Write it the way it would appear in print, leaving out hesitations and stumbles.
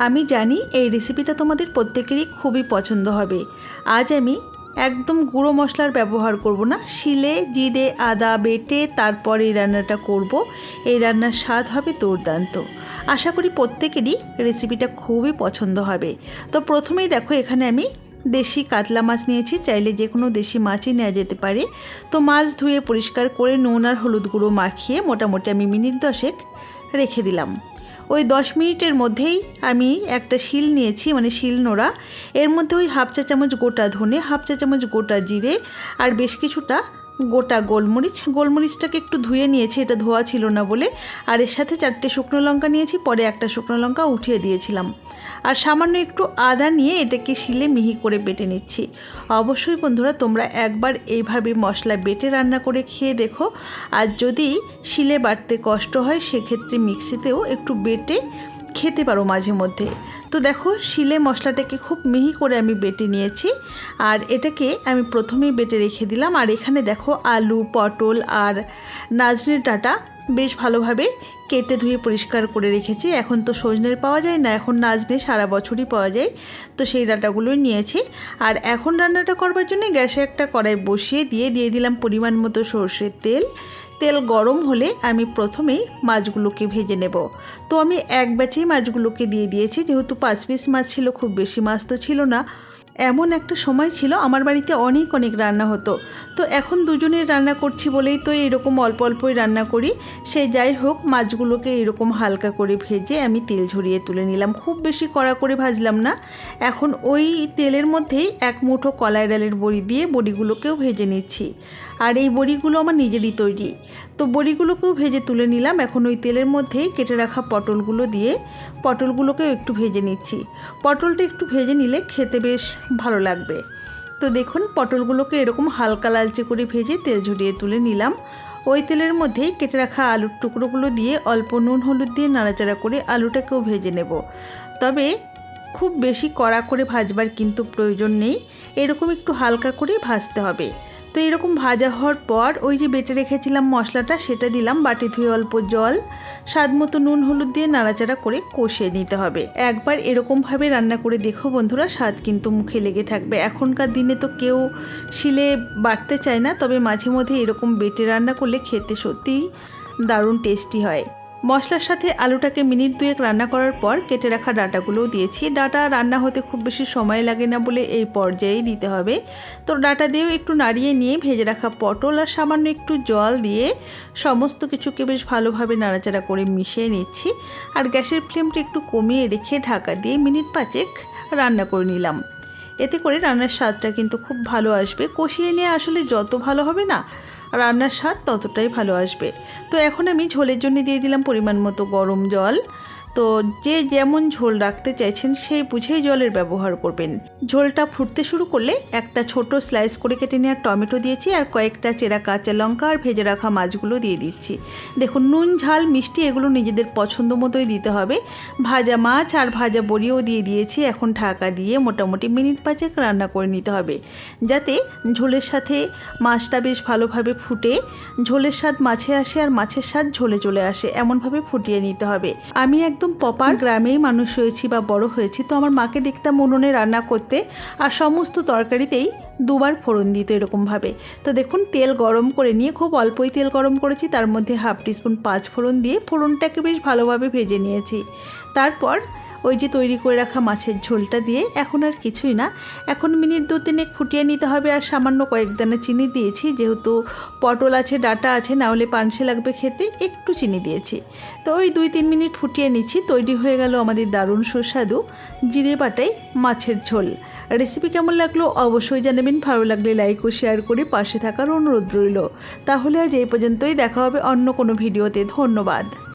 আমি জানি এই রেসিপিটা তোমাদের প্রত্যেকেরই খুবই পছন্দ হবে। আজ আমি একদম গুঁড়ো মশলার ব্যবহার করব না, শিলে জিরে আদা বেটে তারপর এই রান্নাটা করব। এই রান্নার স্বাদ হবে দুর্দান্ত। আশা করি প্রত্যেকেরই রেসিপিটা খুবই পছন্দ হবে। তো প্রথমেই দেখো, এখানে আমি দেশি কাতলা মাছ নিয়েছি। চাইলে যে কোনো দেশি মাছই নেওয়া যেতে পারে। তো মাছ ধুয়ে পরিষ্কার করে নুন আর হলুদ গুঁড়ো মাখিয়ে মোটামুটি আমি মিনিট 10 রেখে দিলাম। ওই 10 মিনিটের মধ্যেই আমি একটা শিল নিয়েছি, মানে শিল নোড়া। এর মধ্যে ওই হাফ চা চামচ গোটা ধনে, হাফ চা চামচ গোটা জিরে আর বেশ কিছুটা গোটা গোলমরিচটাকে একটু ধুয়ে নিয়েছি, এটা ধোয়া ছিল না বলে। আর এর সাথে 4টে শুকনো লঙ্কা নিয়েছি, পরে একটা শুকনো লঙ্কা উঠিয়ে দিয়েছিলাম। আর সামান্য একটু আদা নিয়ে এটাকে শিলে মিহি করে বেটে নিচ্ছি। অবশ্যই বন্ধুরা, তোমরা একবার এইভাবে মশলা বেটে রান্না করে খেয়ে দেখো। আর যদি শিলে বাটতে কষ্ট হয় সেক্ষেত্রে মিক্সিতেও একটু বেটে খেতে পারো মাঝে মধ্যে। তো দেখো, শিলে মশলাটাকে খুব মিহি করে আমি বেটে নিয়েছি। আর এটাকে আমি প্রথমেই বেটে রেখে দিলাম। আর এখানে দেখো, আলু পটল আর নাজনের ডাঁটা বেশ ভালোভাবে কেটে ধুয়ে পরিষ্কার করে রেখেছি। এখন তো সজনের পাওয়া যায় না, এখন নাজনে সারা বছরই পাওয়া যায়। তো সেই ডাঁটাগুলোই নিয়েছি। আর এখন রান্নাটা করবার জন্য গ্যাসে একটা কড়াই বসিয়ে দিয়ে দিলাম পরিমাণ মতো সর্ষের তেল। তেল গরম হলে আমি প্রথমেই মাছগুলোকে ভেজে নেব। তো আমি এক ব্যাচেই মাছগুলোকে দিয়ে দিয়েছি, যেহেতু 5 পিস মাছ ছিল, খুব বেশি মাছ তো ছিল না। এমন একটা সময় ছিল আমার বাড়িতে অনেক রান্না হতো। তো এখন দুজনের রান্না করছি বলেই তো এরকম অল্প অল্পই রান্না করি। সে যাই হোক, মাছগুলোকে এরকম হালকা করে ভেজে আমি তেল ঝরিয়ে তুলে নিলাম। খুব বেশি কড়া করে ভাজলাম না। এখন ওই তেলের মধ্যেই এক মুঠো কলাই ডালের বড়ি দিয়ে বড়িগুলোকেও ভেজে নিচ্ছি। আর এই বড়িগুলো আমার নিজেরই তৈরি। তো বড়িগুলোকেও ভেজে তুলে নিলাম। এখন ওই তেলের মধ্যেই কেটে রাখা পটলগুলো দিয়ে পটলগুলোকেও একটু ভেজে নিচ্ছি। পটলটা একটু ভেজে নিলে খেতে বেশ ভালো লাগবে। তো দেখুন, পটলগুলোকে এরকম হালকা লালচে করে ভেজে তেল ঝরিয়ে তুলে নিলাম। ওই তেলের মধ্যেই কেটে রাখা আলুর টুকরোগুলো দিয়ে অল্প নুন হলুদ দিয়ে নাড়াচাড়া করে আলুটাকেও ভেজে নেব। তবে খুব বেশি কড়া করে ভাজবার কিন্তু প্রয়োজন নেই, এরকম একটু হালকা করে ভাজতে হবে। তো এরকম ভাজা হওয়ার পর ওই যে বেটে রেখেছিলাম মশলাটা, সেটা দিলাম। বাটি ধুয়ে অল্প জল, স্বাদ মতো নুন হলুদ দিয়ে নাড়াচাড়া করে কষিয়ে নিতে হবে। একবার এরকমভাবে রান্না করে দেখো বন্ধুরা, স্বাদ কিন্তু মুখে লেগে থাকবে। এখনকার দিনে তো কেউ শিলে বাটতে চায় না, তবে মাঝে মধ্যে এরকম বেটে রান্না করলে খেতে সত্যিই দারুণ টেস্টি হয়। মশলার সাথে আলুটাকে মিনিট 2 রান্না করার পর কেটে রাখা ডাঁটাগুলোও দিয়েছি। ডাঁটা রান্না হতে খুব বেশি সময় লাগে না বলে এই পর্যায়েই দিতে হবে। তো ডাঁটা দিয়েও একটু নাড়িয়ে নিয়ে ভেজে রাখা পটল আর সামান্য একটু জল দিয়ে সমস্ত কিছুকে বেশ ভালোভাবে নাড়াচাড়া করে মিশিয়ে নিচ্ছি। আর গ্যাসের ফ্লেমটা একটু কমিয়ে রেখে ঢাকা দিয়ে মিনিট 5 রান্না করে নিলাম। এতে করে রান্নার স্বাদটা কিন্তু খুব ভালো আসবে। কষিয়ে নিয়ে আসলে যত ভালো হবে না, রান্নার স্বাদ ততটাই ভালো আসবে। তো এখন আমি ঝোলের জন্য দিয়ে দিলাম পরিমাণ মতো গরম জল। তো যে যেমন ঝোল রাখতে চাইছেন সেই বুঝেই জলের ব্যবহার করবেন। ঝোলটা ফুটতে শুরু করলে একটা ছোট স্লাইস করে কেটে নেওয়া টমেটো দিয়েছি, আর কয়েকটা চেরা কাঁচা লঙ্কা আর ভেজে রাখা মাছগুলো দিয়ে দিচ্ছি। দেখুন, নুন ঝাল মিষ্টি এগুলো নিজেদের পছন্দ মতোই দিতে হবে। ভাজা মাছ আর ভাজা বড়িও দিয়ে দিয়েছি। এখন ঢাকা দিয়ে মোটামুটি মিনিট 5 রান্না করে নিতে হবে, যাতে ঝোলের সাথে মাছটা বেশ ভালোভাবে ফুটে ঝোলের স্বাদ মাছে আসে আর মাছের স্বাদ ঝোলে চলে আসে, এমনভাবে ফুটিয়ে নিতে হবে। আমি একদম প্রপার গ্রামেই মানুষ হয়েছি বা বড় হয়েছি, তো আমার মাকে দেখতাম উনুনে রান্না করতে, আর সমস্ত তরকারিতেই 2 বার ফোড়ন দিত এরকমভাবে। তো দেখুন, তেল গরম করে নিয়ে, খুব অল্পই তেল গরম করেছি, তার মধ্যে হাফ টিস্পুন 5 ফোড়ন দিয়ে ফোড়নটাকে বেশ ভালোভাবে ভেজে নিয়েছি। তারপর ওই যে তৈরি করে রাখা মাছের ঝোলটা দিয়ে এখন আর কিছুই না, এখন মিনিট 2-3 ফুটিয়ে নিতে হবে। আর সামান্য কয়েক দানা চিনি দিয়েছি, যেহেতু পটল আছে ডাঁটা আছে, না হলে পানসে লাগবে খেতে, একটু চিনি দিয়েছি। তো ওই 2-3 মিনিট ফুটিয়ে নিচ্ছি। তৈরি হয়ে গেল আমাদের দারুণ সুস্বাদু জিরে বাটাই মাছের ঝোল। রেসিপি কেমন লাগলো অবশ্যই জানাবেন। ভালো লাগলে লাইক ও শেয়ার করে পাশে থাকার অনুরোধ রইল। তাহলে আজ এই পর্যন্তই, দেখা হবে অন্য কোনো ভিডিওতে। ধন্যবাদ।